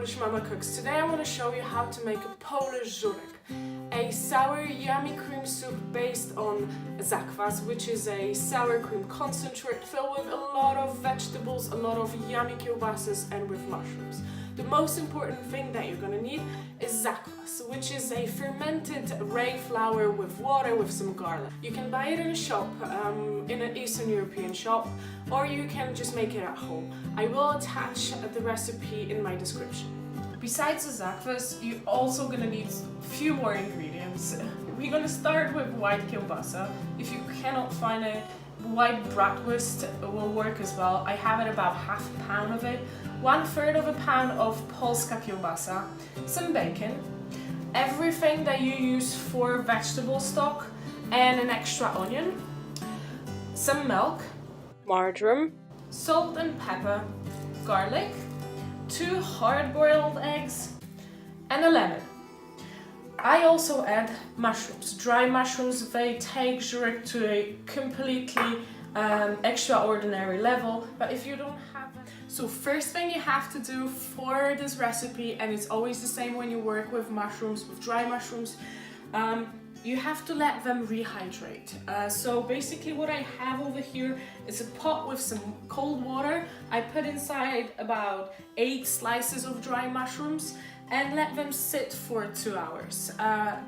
Polish Mama Cooks. Today I want to show you how to make a Polish Żurek, a sour yummy cream soup based on zakwas, which is a sour cream concentrate filled with a lot of vegetables, a lot of yummy kielbasas and with mushrooms. The most important thing that you're going to need is zakwas, which is a fermented rye flour with water with some garlic. You can buy it in a shop, in an Eastern European shop, or you can just make it at home. I will attach the recipe in my description. Besides the zakwas, you're also going to need a few more ingredients. We're going to start with white kielbasa. If you cannot find a white bratwurst, will work as well. I have it about half a pound of it. 1/3 of a pound of polska kielbasa, some bacon, everything that you use for vegetable stock, and an extra onion, some milk, marjoram, salt and pepper, garlic, 2 hard-boiled eggs, and a lemon. I also add mushrooms, dry mushrooms. They take Żurek to a completely extraordinary level, but if you don't have it. So first thing you have to do for this recipe, and it's always the same when you work with mushrooms, with dry mushrooms, you have to let them rehydrate. So basically what I have over here is a pot with some cold water. I put inside about 8 slices of dry mushrooms and let them sit for 2 hours.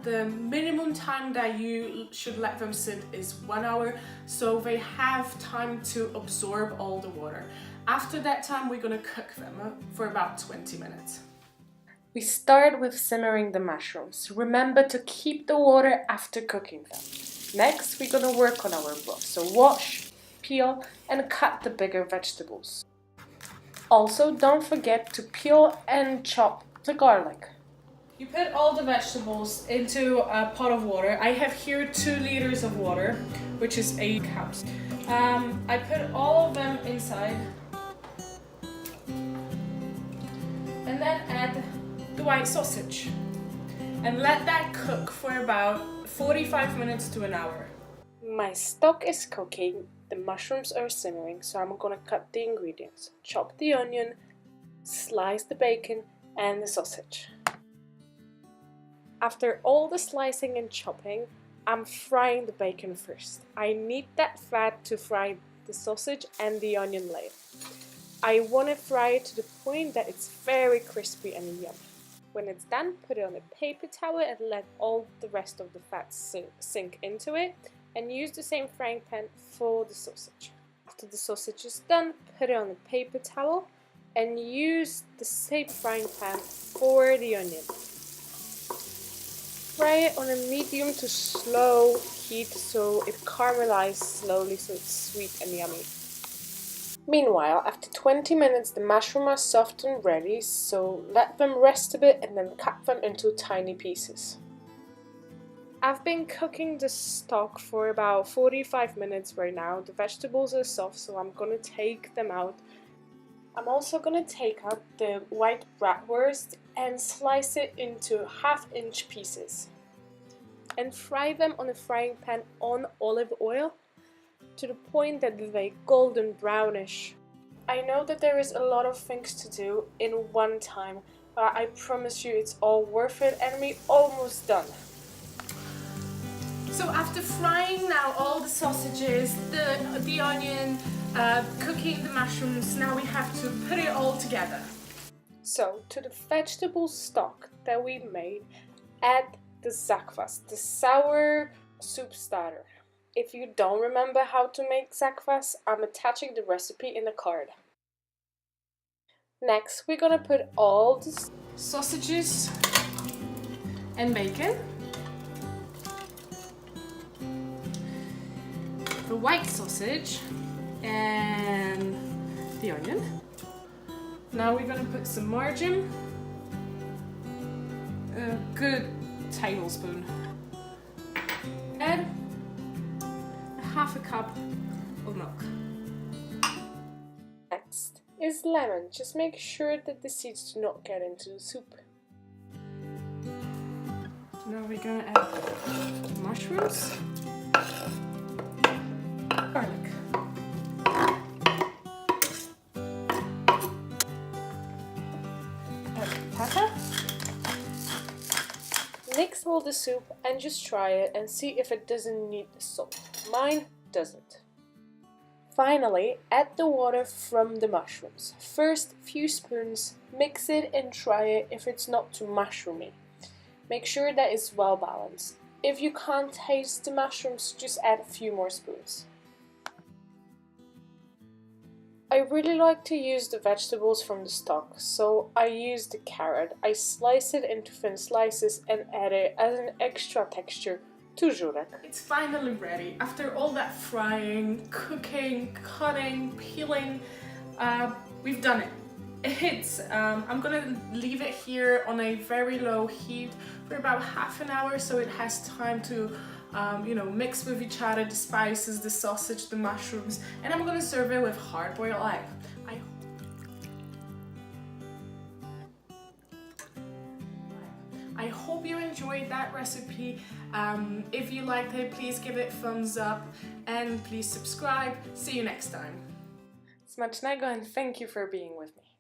The minimum time that you should let them sit is 1 hour, so they have time to absorb all the water. After that time, we're gonna cook them for about 20 minutes. We start with simmering the mushrooms. Remember to keep the water after cooking them. Next, we're gonna work on our broth. So wash, peel, and cut the bigger vegetables. Also, don't forget to peel and chop the garlic. You put all the vegetables into a pot of water. I have here 2 liters of water, which is 8 cups. I put all of them inside and then add the white sausage and let that cook for about 45 minutes to an hour. My stock is cooking, the mushrooms are simmering, so I'm gonna cut the ingredients. Chop the onion, slice the bacon and the sausage. After all the slicing and chopping, I'm frying the bacon first. I need that fat to fry the sausage and the onion later. I want to fry it to the point that it's very crispy and yummy. When it's done, put it on a paper towel and let all the rest of the fat sink into it, and use the same frying pan for the sausage. After the sausage is done, put it on a paper towel and use the same frying pan for the onion. Fry it on a medium to slow heat so it caramelizes slowly, so it's sweet and yummy. Meanwhile, after 20 minutes the mushrooms are soft and ready, so let them rest a bit and then cut them into tiny pieces. I've been cooking the stock for about 45 minutes right now. The vegetables are soft, so I'm gonna take them out. I'm also gonna take out the white bratwurst and slice it into 1/2-inch pieces and fry them on a frying pan on olive oil to the point that they're golden brownish. I know that there is a lot of things to do in one time, but I promise you it's all worth it, and we're almost done. So after frying now all the sausages, the onion, cooking the mushrooms, now we have to put it all together. So to the vegetable stock that we made, add the zakwas, the sour soup starter. If you don't remember how to make zakwas, I'm attaching the recipe in the card. Next, we're gonna put all the sausages and bacon, the white sausage and the onion. Now we're gonna put some marjoram, a good tablespoon, and 1/2 cup of milk. Next is lemon. Just make sure that the seeds do not get into the soup. Now we're gonna add mushrooms, garlic, add spoonful of the soup and just try it and see if it doesn't need the salt. Mine doesn't. Finally, add the water from the mushrooms. First few spoons, mix it and try it if it's not too mushroomy. Make sure that it's well balanced. If you can't taste the mushrooms, just add a few more spoons. I really like to use the vegetables from the stock, so I use the carrot. I slice it into thin slices and add it as an extra texture to żurek. It's finally ready. After all that frying, cooking, cutting, peeling, we've done it. I'm gonna leave it here on a very low heat for about half an hour so it has time to mix with each other, the spices, the sausage, the mushrooms, and I'm gonna serve it with hard-boiled egg. I hope you enjoyed that recipe. If you liked it, please give it a thumbs up and please subscribe. See you next time. Smacznego and thank you for being with me.